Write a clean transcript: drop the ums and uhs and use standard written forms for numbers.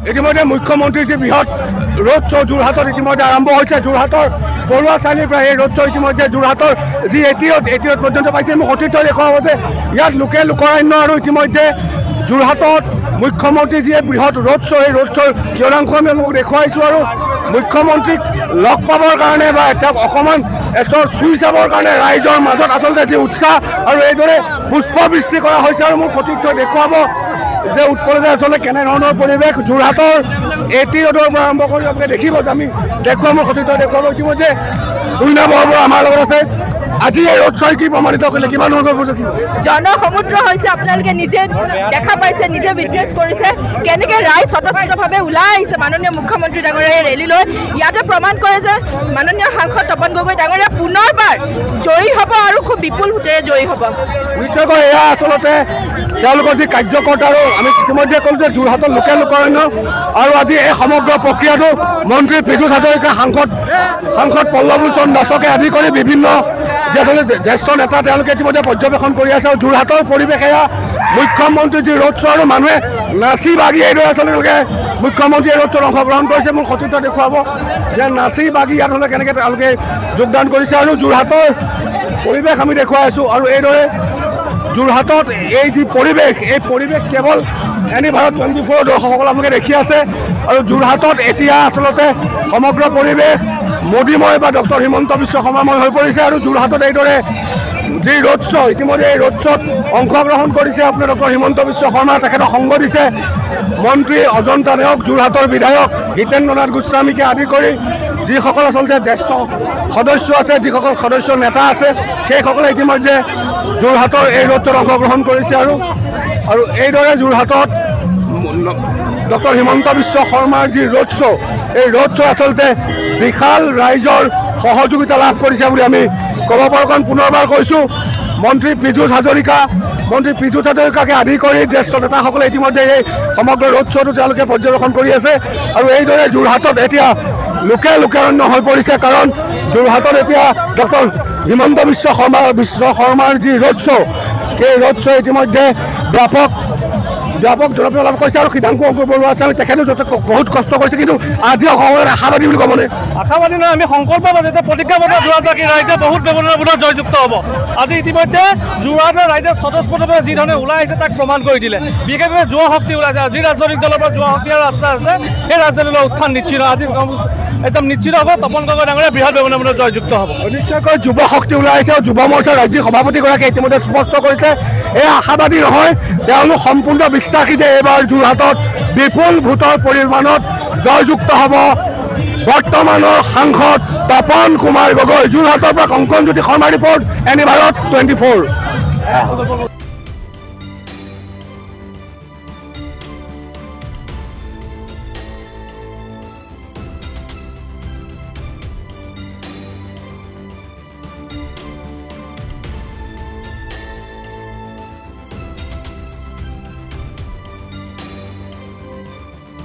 ইতিমধ্যে মুখ্যমন্ত্ৰীৰ যি বৃহৎ ৰোড শ্ব' যোৰহাটত ইতিমধ্যে আৰম্ভ হৈছে। যোৰহাটৰ বৰুৱা চাৰিআলিৰ পৰা এই ৰোড শ্ব' ইতিমধ্যে যোৰহাটৰ যি এটিঅত পৰ্যন্ত পাইছে। মোক সতীৰ্থ দেখুৱাব যে ইয়াত লোকে লোকাৰণ্য আৰু ইতিমধ্যে যোৰহাটত মুখ্যমন্ত্ৰীৰ যি বৃহৎ ৰোড শ্ব' এই ৰোড শ্ব'ৰ কিয়দাংশ আমি আপোনালোকক দেখুৱাইছোঁ। আৰু মুখ্যমন্ত্ৰীক লগ পাবৰ কাৰণে বা তেওঁক অকণমান এচৰ চুই চাবৰ কাৰণে ৰাইজৰ মাজত আচলতে যি উৎসাহ আৰু এইদৰে পুষ্পবৃষ্টি কৰা হৈছে। আৰু মোৰ সতীৰ্থ দেখুৱাব যে উৎপলতে আচলতে কেনেধৰণৰ পৰিৱেশ যোৰহাটৰ এটি ৰোডৰ পৰা আৰম্ভ কৰি আপোনালোকে দেখিব যে আমি দেখুৱাম। মোৰ সতীৰ্থ দেখুৱাব ইতিমধ্যে উইনা বৰবৰা আমাৰ লগত আছে। আজি এই ৰোড শ্ব'ই কি প্ৰমাণিত কৰিলে কিমান জনসমুদ্ৰ হৈছে আপোনালোকে নিজে দেখা পাইছে, নিজে উইটনেছ কৰিছে কেনেকৈ ৰাইজ স্বতঃস্ফূৰ্তভাৱে ওলাই আহিছে মাননীয় মুখ্যমন্ত্ৰী ডাঙৰীয়াৰ এই ৰেলীলৈ। ইয়াতে প্ৰমাণ কৰে যে মাননীয় সাংসদ তপন গগৈ ডাঙৰীয়া পুনৰবাৰ জয়ী হ'ব আৰু খুব বিপুল ভোটেৰে জয়ী হ'ব। নিশ্চয়কৈ এয়া আচলতে তেওঁলোকৰ যি কাৰ্যকৰ্তা আৰু আমি ইতিমধ্যে ক'লোঁ যে যোৰহাটৰ লোকে লোকাৰণ্য আৰু আজি এই সমগ্ৰ প্ৰক্ৰিয়াটো মন্ত্ৰী পীযুষ হাজৰিকা, সাংসদ পল্লৱলোচন দাসকে আদি কৰি বিভিন্ন যি আচলতে জ্যেষ্ঠ নেতা তেওঁলোকে ইতিমধ্যে পৰ্যবেক্ষণ কৰি আছে। আৰু যোৰহাটৰ পৰিৱেশ এয়া মুখ্যমন্ত্ৰীৰ যি ৰোড শ্ব' আৰু মানুহে নাচি বাগি এইদৰে আচলতে মুখ্যমন্ত্ৰীয়ে ৰোড শ্ব'ত অংশগ্ৰহণ কৰিছে। মোৰ সতীৰ্থ দেখুৱাব যে নাচি বাগি ইয়াত হ'লে কেনেকৈ তেওঁলোকে যোগদান কৰিছে। আৰু যোৰহাটৰ পৰিৱেশ আমি দেখুৱাই আছোঁ। আৰু এইদৰে যোৰহাটত এই যি পৰিৱেশ, এই পৰিৱেশ কেৱল এনি ভাৰত 24 দৰ্শকসকল আপোনালোকে দেখি আছে। আৰু যোৰহাটত এতিয়া আচলতে সমগ্ৰ পৰিৱেশ মোদীময় বা ডক্টৰ হিমন্ত বিশ্ব শৰ্মাময় হৈ পৰিছে। আৰু যোৰহাটত এইদৰে যি ৰোড শ্ব' ইতিমধ্যে এই ৰোড শ্ব'ত অংশগ্ৰহণ কৰিছে আপোনাৰ ডক্টৰ হিমন্ত বিশ্ব শৰ্মা, তেখেতক সংগ দিছে মন্ত্ৰী অজন্তা নেওগ, যোৰহাটৰ বিধায়ক হিতেন্দ্ৰ নাথ গোস্বামীকে আদি কৰি যিসকল আচলতে জ্যেষ্ঠ সদস্য আছে, যিসকল সদস্য নেতা আছে, সেইসকলে ইতিমধ্যে যোৰহাটৰ এই ৰোড শ্ব'ত অংশগ্ৰহণ কৰিছে। আৰু এইদৰে যোৰহাটত ডক্টৰ হিমন্ত বিশ্ব শৰ্মাৰ যি ৰোড শ্ব', এই ৰোড শ্ব' আচলতে বিশাল ৰাইজৰ সহযোগিতা লাভ কৰিছে বুলি আমি ক'ব পাৰোঁ। কাৰণ পুনৰবাৰ কৈছোঁ মন্ত্ৰী পীযুষ হাজৰিকাকে আদি কৰি জ্যেষ্ঠ নেতাসকলে ইতিমধ্যে এই সমগ্ৰ ৰোড শ্ব'টো তেওঁলোকে পৰ্যবেক্ষণ কৰি আছে। আৰু এইদৰে যোৰহাটত এতিয়া লোকে লোকাৰণ্য হৈ পৰিছে। কাৰণ যোৰহাটত এতিয়া ডক্টৰ হিমন্ত বিশ্ব শৰ্মাৰ যি ৰোড শ্ব', সেই ৰোড শ্ব' ইতিমধ্যে ব্যাপক জনপ্ৰিয় লাভ কৰিছে। আৰু সিদ্ধাংশু অংকুৰ বৰুৱা আছে, আমি তেখেতেও বহুত কষ্ট কৰিছে, কিন্তু আজি অসমৰ আশাবাদী বুলি ক'বনে? আশাবাদী নহয়, আমি সংকল্পবদ্ধ প্ৰতিজ্ঞাবদ্ধ যোৰহাটৰ ৰাইজে বহুত ব্যৱধানত জয়যুক্ত হ'ব। আজি ইতিমধ্যে যোৰহাটৰ ৰাইজে স্বতঃস্ফূৰ্তভাৱে যি ধৰণে ওলাই আহিছে তাক প্ৰমাণ কৰি দিলে। বিশেষভাৱে যুৱ শক্তি ওলাইছে। যি ৰাজনৈতিক দলৰ পৰা যুৱ শক্তি আৰু ৰাস্তা আছে, সেই ৰাজনীতিৰ উত্থান নিশ্চিত। আজি একদম নিশ্চিত হ'ব তপন গগৈ ডাঙৰীয়া বৃহৎ ব্যৱধানত জয়যুক্ত হ'ব। নিশ্চয়কৈ যুৱ শক্তি ওলাই আহিছে। আৰু যুৱ মৰ্চাৰ ৰাজ্যিক সভাপতিগৰাকীয়ে ইতিমধ্যে স্পষ্ট কৰিছে এই আশাবাদী নহয়, তেওঁলোক সম্পূৰ্ণ বিশ্বাসী যে এইবাৰ যোৰহাটত বিপুল ভোটৰ পৰিমাণত জয়যুক্ত হ'ব বৰ্তমানৰ সাংসদ তপন কুমাৰ গগৈ। যোৰহাটৰ পৰা কংকন জ্যোতি শৰ্মা ৰিপৰ্ট, এনি ভাৰত 24।